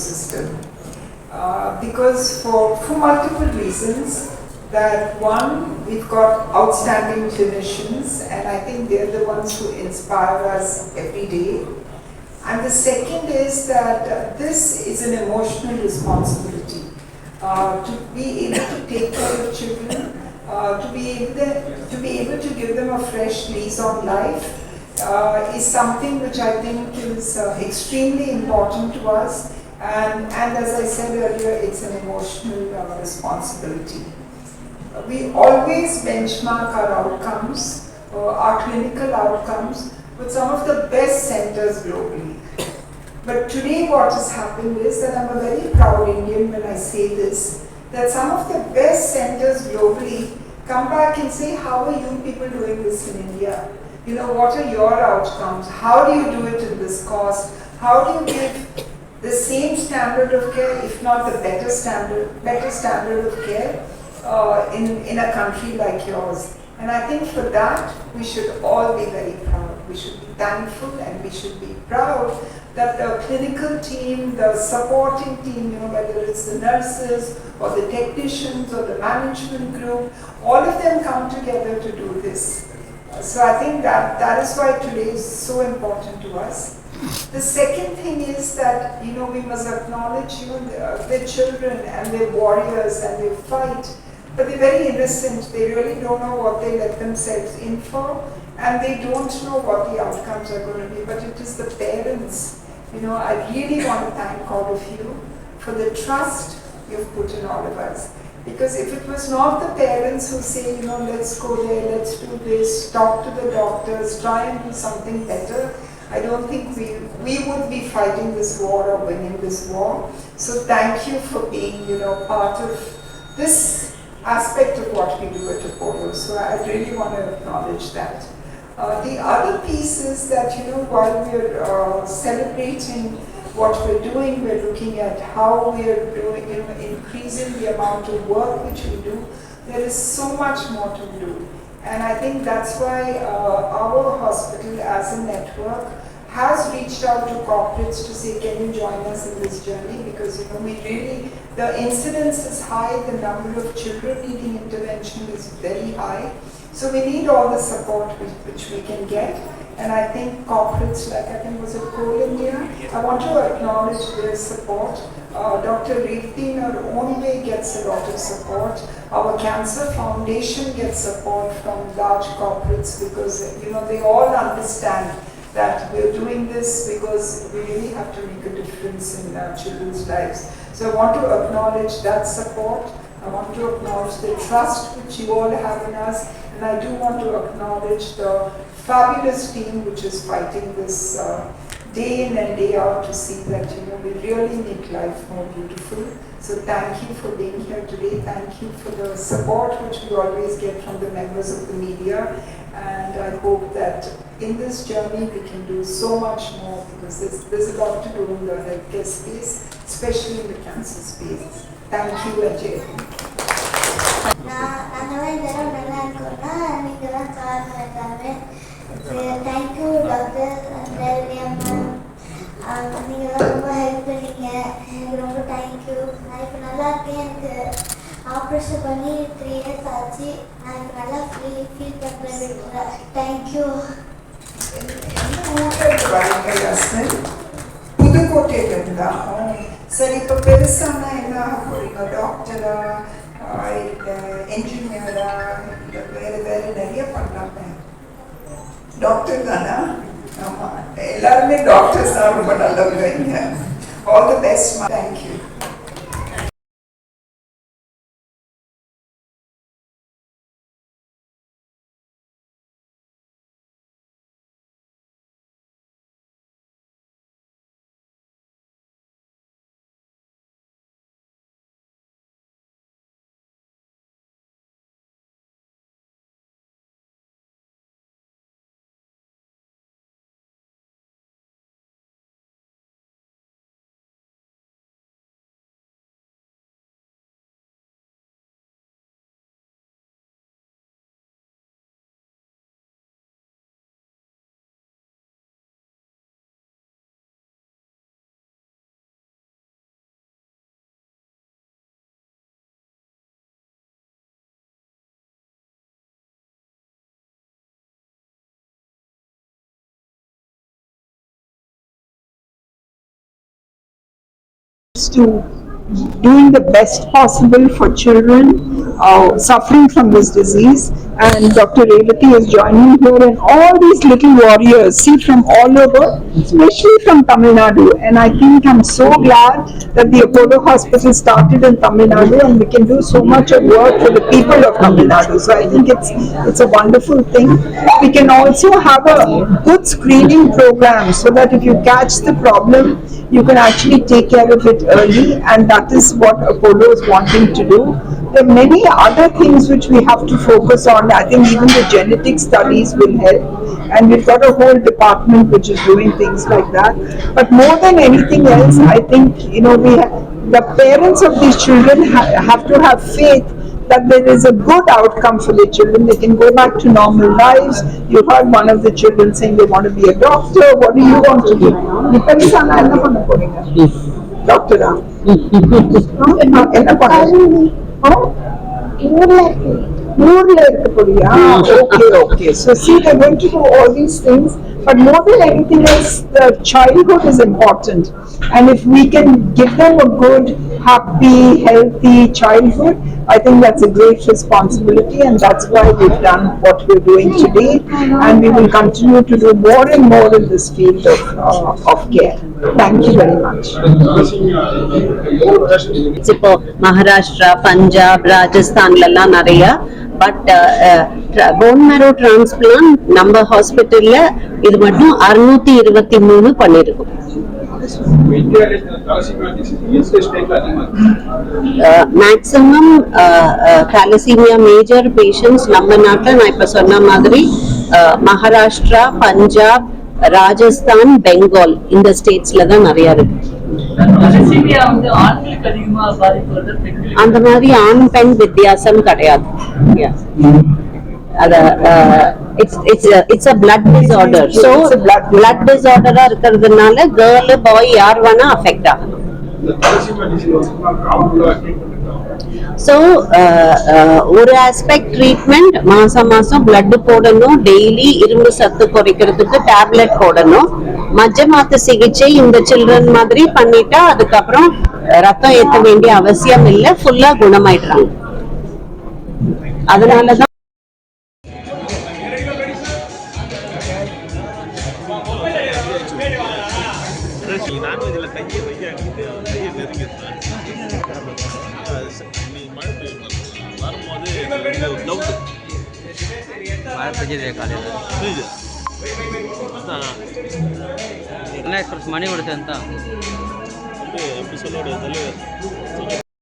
ecosystem. Because for multiple reasons, that one, we've got outstanding clinicians, and I think they're the ones who inspire us every day. And the second is that this is an emotional responsibility. To be able to take care of children, to be able to give them a fresh lease on life is something which I think is extremely important to us. And as I said earlier, it's an emotional responsibility. We always benchmark our outcomes, our clinical outcomes, with some of the best centers globally. But today what has happened is that I'm a very proud Indian when I say this, that some of the best centers globally come back and say, how are you people doing this in India? You know, what are your outcomes? How do you do it in this cost? How do you give the same standard of care, if not the better standard of care in a country like yours? And I think for that, we should all be very proud. We should be thankful and we should be proud that the clinical team, the supporting team, you know, whether it's the nurses or the technicians or the management group, all of them come together to do this. So I think that is why today is so important to us. The second thing is that, you know, we must acknowledge, you know, the children and they're warriors and they fight, but they're very innocent. They really don't know what they let themselves in for, and they don't know what the outcomes are going to be. But it is the parents. You know, I really want to thank all of you for the trust you've put in all of us. Because if it was not the parents who say, you know, let's go there, let's do this, talk to the doctors, try and do something better, I don't think we would be fighting this war or winning this war. So thank you for being, you know, part of this aspect of what we do at Apollo. So I really want to acknowledge that. The other piece is that, you know, while we're celebrating what we're doing, we're looking at how we're doing, you know, increasing the amount of work which we do. There is so much more to do. And I think that's why our hospital as a network has reached out to corporates to say, can you join us in this journey? Because, you know, the incidence is high, the number of children needing intervention is very high. So we need all the support which we can get. And I think corporates like, I think was it Coal India? I want to acknowledge their support. Dr. Revti in her own way gets a lot of support. Our Cancer Foundation gets support from large corporates because, you know, they all understand that we're doing this because we really have to make a difference in children's lives. So I want to acknowledge that support. I want to acknowledge the trust which you all have in us. And I do want to acknowledge the fabulous team which is fighting this day in and day out to see that, you know, we really make life more beautiful. So thank you for being here today. Thank you for the support which we always get from the members of the media. And I hope that in this journey we can do so much more because there's a lot to do in the healthcare space, especially in the cancer space. Thank you, Ajay. Thank you, Dr. Thalassaemia ma'am. நீங்கள் ரொம்ப help பண்ணீங்க. எனக்கு ரொம்ப thank you. நான் இப்போ நல்லா இருக்கேன். எனக்கு ஆப்ரேஷன் பண்ணி 3 years ஆச்சு. நான் இப்போ நல்லா ஃபீல் பண்ணுறேன். தேங்க்யூ. புதுக்கோட்டையில இருந்தா சரி, இப்போ பெருசானா என்ன போறீங்க? டாக்டரா, இல்லை என்ஜினியரா, இல்லை வேறு நிறைய பண்ணலாமே. டாக்டர் தானா? ஆமாம், எல்லாருமே டாக்டர்ஸ் தான் ரொம்ப நல்லவங்க. All the best. Thank you. to doing the best possible for children suffering from this disease. And Dr. Revati is joining here, and all these little warriors, see, from all over, especially from Tamil Nadu. And I think I'm so glad that the Apollo Hospital started in Tamil Nadu, and we can do so much of work for the people of Tamil Nadu. So I think it's a wonderful thing. We can also have a good screening program so that if you catch the problem, you can actually take care of it early, and that is what Apollo is wanting to do. There are many other things which we have to focus on. I think even the genetic studies will help, and we've got a whole department which is doing things like that. But more than anything else, I think the parents of these children have to have faith that there is a good outcome for the children. They can go back to normal lives. You heard one of the children saying they want to be a doctor. What do you want to do? Doctor. Okay. So see, they're going to do all these things, but more than anything else, the childhood is important. And if we can give them a good, happy, healthy childhood, I think that's a great responsibility, and that's why we've done what we're doing today, and we will continue to do more and more in this field of care. Thank you very much. இப்போ மகாராஷ்டிரா, பஞ்சாப், ராஜஸ்தான்லாம் நிறைய but phone மேரோ transplant நம்ம ஹாஸ்பிட்டல்ல இது மட்டும் 623 பண்ணிருக்கோம். Maximum thalassaemia major patients நம்ம நாட்டில் நான் இப்ப சொன்ன மாதிரி மகாராஷ்டிரா, பஞ்சாப், ராஜஸ்தான், பெங்கால் இந்த ஸ்டேட்ஸ்ல தான் நிறைய இருக்கு. அந்த மாதிரி ஆண் பெண் வித்தியாசம் கிடையாது. It's a blood disorder. So blood disorder இருக்கிறதுனால girl boy யார் வேணா affect ஆகும். So ஒரு aspect treatment மாசம் blood போடணும், டெய்லி இரும்பு சத்து குறைக்கிறதுக்கு டேப்லெட் போடணும். மஜ்ஜமாத்து சிகிச்சை இந்த சில்ட்ரன் மாதிரி பண்ணிட்டா அதுக்கப்புறம் ரத்தம் ஏற்ற வேண்டிய அவசியம் இல்லை, ஃபுல்லா குணமாயிடுறாங்க. அதனாலதான் ಮನೆ ಹೊಡೆದ ಅಂತ